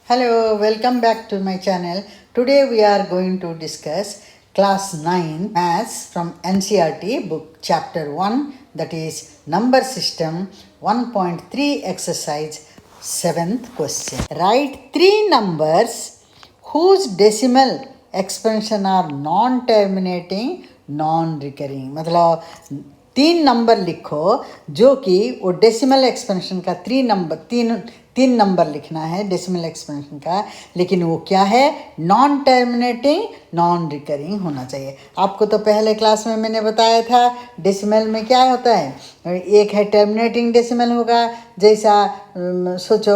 Hello, welcome back to my channel. Today we are going to discuss class 9 maths from NCERT book chapter 1, that is number system 1.3 exercise 7th question. Write three numbers whose decimal expansion are non-terminating non-recurring. मतलब तीन number लिखो जो कि वो decimal expansion का तीन number लिखना है डेसिमल एक्सपेंशन का, लेकिन वो क्या है, नॉन टर्मिनेटिंग नॉन रिकरिंग होना चाहिए। आपको तो पहले क्लास में मैंने बताया था डेसिमल में क्या होता है, एक है टर्मिनेटिंग डेसिमल होगा, जैसा सोचो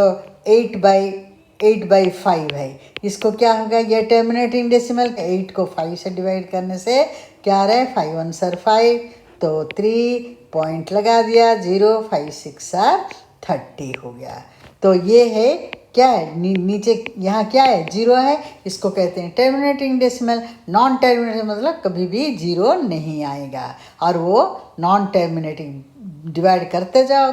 8/5 है, इसको क्या होगा, ये टर्मिनेटिंग डेसिमल 8 को 5 से डिवाइड करने से क्या आ रहा है, 5 1 5, तो 3 पॉइंट लगा दिया, 0 5 6 30 हो गया। तो ये है क्या है, नीचे यहाँ क्या है, 0 है, इसको कहते हैं टर्मिनेटिंग डेसिमल। नॉन टर्मिनेटिंग मतलब कभी भी 0 नहीं आएगा, और वो नॉन टर्मिनेटिंग डिवाइड करते जाओ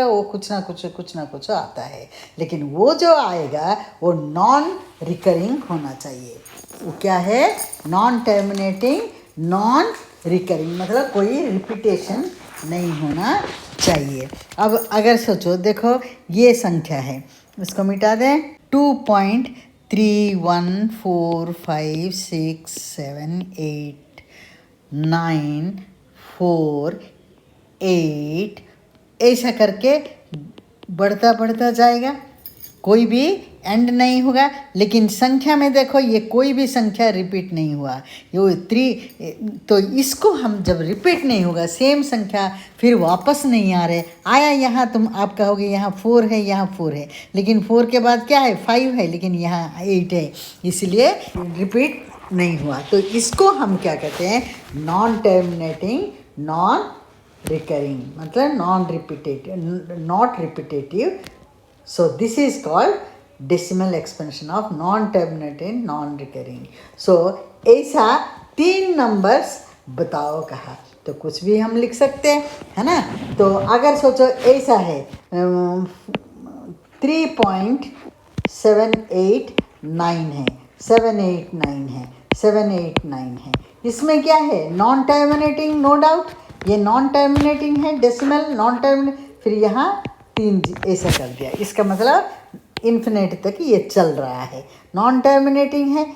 वो कुछ ना कुछ आता है, लेकिन वो जो आएगा वो नॉन रिकरिंग होना चाहिए। वो क्या है, नॉन टर्मिनेटिंग नॉन रिकरिंग, मतलब कोई रिपीटेशन नहीं होना चाहिए। अब अगर सोचो, देखो ये संख्या है, इसको मिटा दें, 2.3145678 ऐसा करके बढ़ता जाएगा, कोई भी एंड नहीं होगा। लेकिन संख्या में देखो, ये कोई भी संख्या रिपीट नहीं हुआ, ये 3, तो इसको हम जब रिपीट नहीं होगा, सेम संख्या फिर वापस नहीं आ रहे, आया यहाँ, तुम आप कहोगे यहाँ 4 है, यहाँ 4 है, लेकिन 4 के बाद क्या है, 5 है, लेकिन यहाँ 8 है, इसलिए रिपीट नहीं हुआ। तो इसको हम क्या कहते हैं, नॉन टर्मिनेटिंग नॉन रिकरिंग, मतलब not repetitive. So this is called decimal expansion of non-terminating non-recurring. So ऐसा तीन नंबर्स बताओ कहा, तो कुछ भी हम लिख सकते हैं, है ना। तो अगर सोचो ऐसा है 3.789 है, 789 है, इसमें क्या है, नॉन टर्मिनेटिंग, नो डाउट ये नॉन टर्मिनेटिंग है, डेसिमल नॉन टर्मिनेट, फिर यहाँ 3 ऐसा कर दिया, इसका मतलब इन्फिनिटी तक ये चल रहा है, नॉन टर्मिनेटिंग है।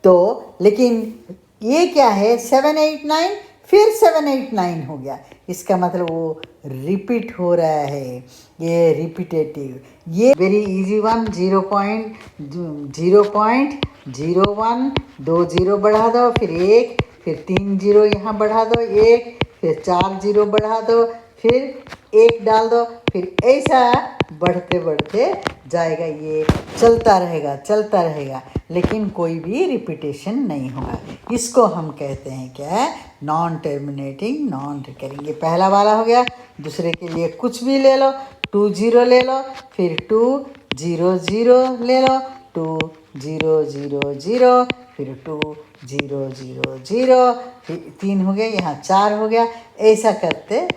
तो लेकिन ये क्या है, 789 फिर 789 हो गया, इसका मतलब वो रिपीट हो रहा है, ये रिपीटेटिव। ये वेरी इजी वन, 0.01, 2 0 बढ़ा दो, फिर 1, फिर 3 0 यहाँ बढ़ा दो, 1, फिर 4 0 बढ़ा दो, फिर 1 डाल दो, फिर ऐसा बढ़ते जाएगा, ये चलता रहेगा, लेकिन कोई भी रिपीटेशन नहीं होगा। इसको हम कहते हैं क्या है, नॉन टर्मिनेटिंग नॉन रिकरिंग। ये पहला वाला हो गया। दूसरे के लिए कुछ भी ले लो, 2 0 ले लो, फिर 2 0 0 ले लो, 2 0 0 0, फिर 2 0 0 0, फिर 3 हो गया, यहाँ 4 हो गया, ऐसा करते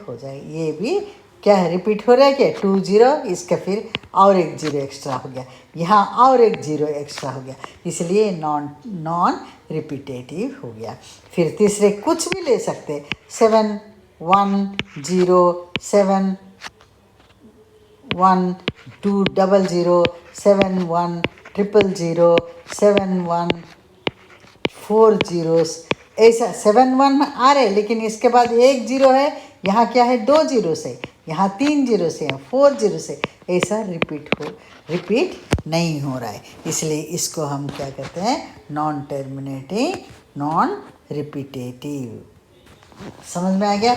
हो जाएगा। ये भी क्या है, रिपीट हो रहा है क्या, 2 0, इसका फिर और एक 0 एक्स्ट्रा हो गया, यहाँ और एक 0 एक्स्ट्रा हो गया, इसलिए नॉन रिपीटेटिव हो गया। फिर तीसरे कुछ भी ले सकते, 7 1 0 7 1 2 0 0 7 1 0 0 7 1 4 zeros, ऐसा 7 1 आ रहे, लेकिन इसके बाद एक 0 है, यहाँ क्या है, 2 0 से, यहाँ 3 0 से, 4 0 से, ऐसा रिपीट नहीं हो रहा है, इसलिए इसको हम क्या कहते हैं, नॉन टर्मिनेटिंग नॉन रिपीटेटिव। समझ में आ गया।